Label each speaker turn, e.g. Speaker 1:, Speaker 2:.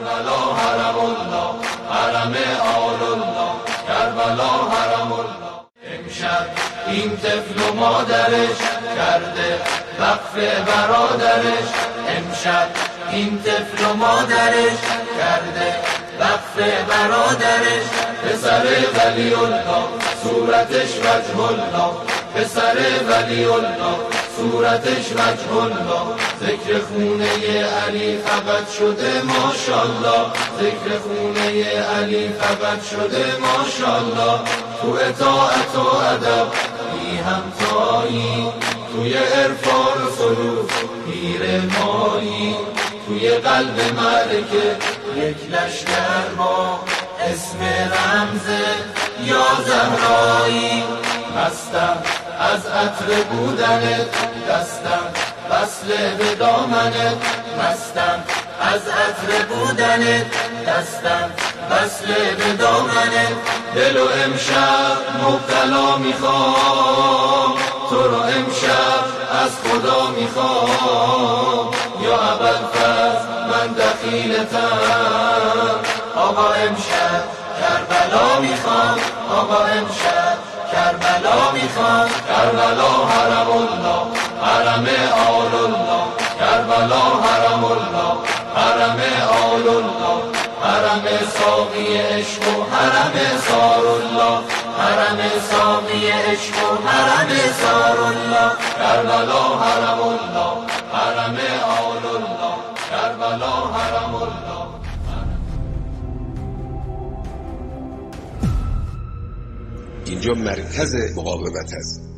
Speaker 1: کربلا حرم الله، حرم آل الله، کربلا حرم الله. امشب این طفل و مادرش کرده وقف برادرش، امشب این طفل و مادرش کرده وقف برادرش. پسر ولی الله صورتش وجه الله، پسر ولی الله صورتش وجه الله. ذکر خونه علی فقط شده ماشاءالله، ذکر خونه علی فقط شده ماشاءالله. تو اطاعت و ادب بی همتایی، توی عرفان و سلوک پیر مایی، توی قلب معرکه یک لشکر با اسم رمز یا زهرایی. مستم از عطر بودنت، دستم وصل به دامنت، مستم از عطر بودنت، دستم وصل به دامنت. دل و امشب مبتلا میخوام، تو رو امشب از خدا میخوام. یا ابوالفضل من دخیلتم، آقا امشب کربلا میخوام، آقا امشب کربلا میخوام. کربلا حرم الله، حرم آل الله، کربلا حرم الله، حرم آل الله. حرم ساقی عشق و حرم سار الله، حرم ساقی عشق و حرم سار الله. کربلا حرم الله، حرم آل الله، کربلا حرم الله.
Speaker 2: اینجا مرکز مقاومت است.